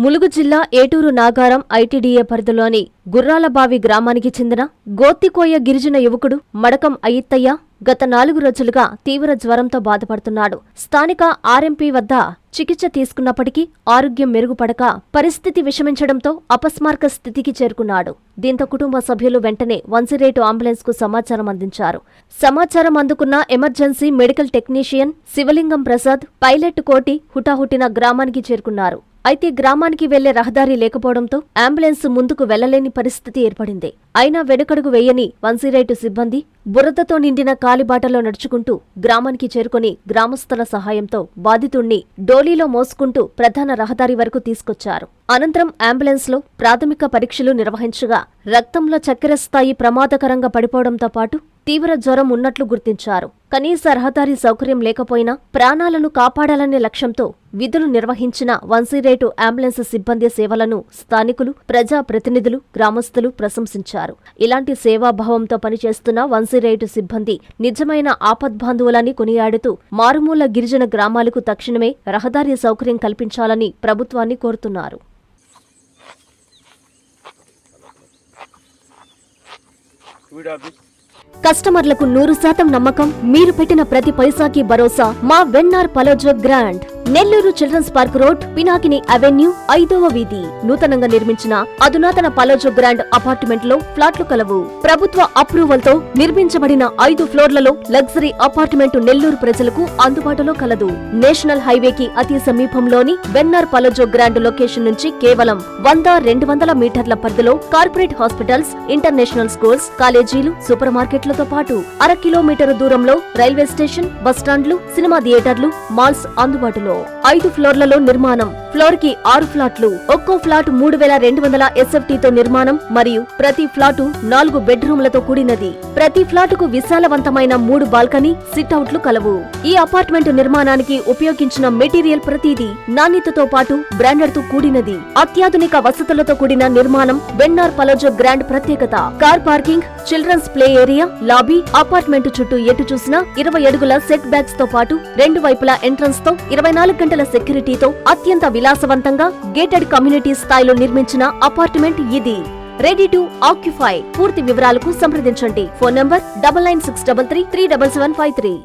ములుగు జిల్లా ఏటూరు నాగారం ఐటీడీఏ పరిధిలోని గుర్రాలబావి గ్రామానికి చెందిన గోత్తికోయ గిరిజన యువకుడు మడకం అయ్యిత్తయ్య గత 4 రోజులుగా తీవ్ర జ్వరంతో బాధపడుతున్నాడు. స్థానిక ఆర్ఎంపీ వద్ద చికిత్స తీసుకున్నప్పటికీ ఆరోగ్యం మెరుగుపడక పరిస్థితి విషమించడంతో అపస్మారక స్థితికి చేరుకున్నాడు. దీంతో కుటుంబ సభ్యులు వెంటనే 108 అంబులెన్స్ కు సమాచారం అందించారు. సమాచారం అందుకున్న ఎమర్జెన్సీ మెడికల్ టెక్నీషియన్ శివలింగం ప్రసాద్, పైలట్ కోటి హుటాహుటిన గ్రామానికి చేరుకున్నారు. అయితే గ్రామానికి వెళ్లే రహదారి లేకపోవడంతో అంబులెన్స్ ముందుకు వెళ్లలేని పరిస్థితి ఏర్పడింది. అయినా వెనుకడుగు వేయని 108 సిబ్బంది బురదతో నిండిన కాలిబాటలో నడుచుకుంటూ గ్రామానికి చేరుకుని గ్రామస్తుల సహాయంతో బాధితుణ్ణి డోలీలో మోసుకుంటూ ప్రధాన రహదారి వరకు తీసుకొచ్చారు. అనంతరం అంబులెన్స్ లో ప్రాథమిక పరీక్షలు నిర్వహించగా రక్తంలో చక్కెర స్థాయి ప్రమాదకరంగా పడిపోవడంతో పాటు తీవ్ర జ్వరం ఉన్నట్లు గుర్తించారు. కనీస రహదారి సౌకర్యం లేకపోయినా ప్రాణాలను కాపాడాలనే లక్ష్యంతో విధులు నిర్వహించిన 108 అంబులెన్స్ సిబ్బంది సేవలను స్థానికులు, ప్రజా ప్రతినిధులు, గ్రామస్తులు ప్రశంసించారు. ఇలాంటి సేవాభావంతో పనిచేస్తున్న 108 సిబ్బంది నిజమైన ఆపద్బాంధవులని కొనియాడుతూ మారుమూల గిరిజన గ్రామాలకు తక్షణమే రహదారి సౌకర్యం కల్పించాలని ప్రభుత్వాన్ని కోరుతున్నారు. కస్టమర్లకు 100% నమ్మకం, మీరు పెట్టిన ప్రతి పైసాకి భరోసా మా వెన్నార్ పలోజో grand. Nellore children's park road, Pinakini avenue, 5వ వీధి. నూతనంగా నిర్మించిన అధునాతన పలోజో గ్రాండ్ అపార్ట్మెంట్ లో ఫ్లాట్లు కలవు. ప్రభుత్వ అప్రూవల్ తో నిర్మించబడిన 5 ఫ్లోర్లలో లగ్జరీ అపార్ట్మెంట్ నెల్లూరు ప్రజలకు అందుబాటులో కలదు. నేషనల్ హైవేకి అతి సమీపంలోని వెన్నార్ పలోజో గ్రాండ్ లొకేషన్ నుంచి కేవలం 100-200 మీటర్ల పరిధిలో కార్పొరేట్ హాస్పిటల్స్, ఇంటర్నేషనల్ స్కూల్స్, కాలేజీలు, సూపర్ మార్కెట్లతో పాటు 1/2 కిలోమీటర్ దూరంలో రైల్వే స్టేషన్, బస్టాండ్లు, సినిమా థియేటర్లు, మాల్స్ అందుబాటులో. 5 ఫ్లోర్లలో నిర్మాణం. ఫ్లోర్ కి 6 ఫ్లాట్లు. ఒక్కో ఫ్లాట్ 3200 SFT తో నిర్మాణం మరియు ప్రతి ఫ్లాటు 4 బెడ్రూమ్లతో కూడినది. ప్రతి ఫ్లాటుకు విశాలవంతమైన 3 బాల్కనీ, సిట్అవుట్లు కలవు. ఈ అపార్ట్మెంట్ నిర్మాణానికి ఉపయోగించిన మెటీరియల్ ప్రతిదీ నాణ్యతతో పాటు బ్రాండెడ్ తో కూడినది. అత్యాధునిక వసతులతో కూడిన నిర్మాణం వెన్నార్ పలోజో గ్రాండ్ ప్రత్యేకత. Car parking, children's play area, lobby, apartment చుట్టూ ఎటు చూసినా 20 అడుగుల సెట్ బ్యాక్స్ తో పాటు 2 వైపులా ఎంట్రన్స్ తో 24 గంటల సెక్యూరిటీతో అత్యంత విలాసవంతంగా గేటెడ్ కమ్యూనిటీ స్థాయిలో నిర్మించిన అపార్ట్మెంట్ ఇది. Ready to occupy. పూర్తి వివరాలకు సంప్రదించండి. Phone number 9963337753.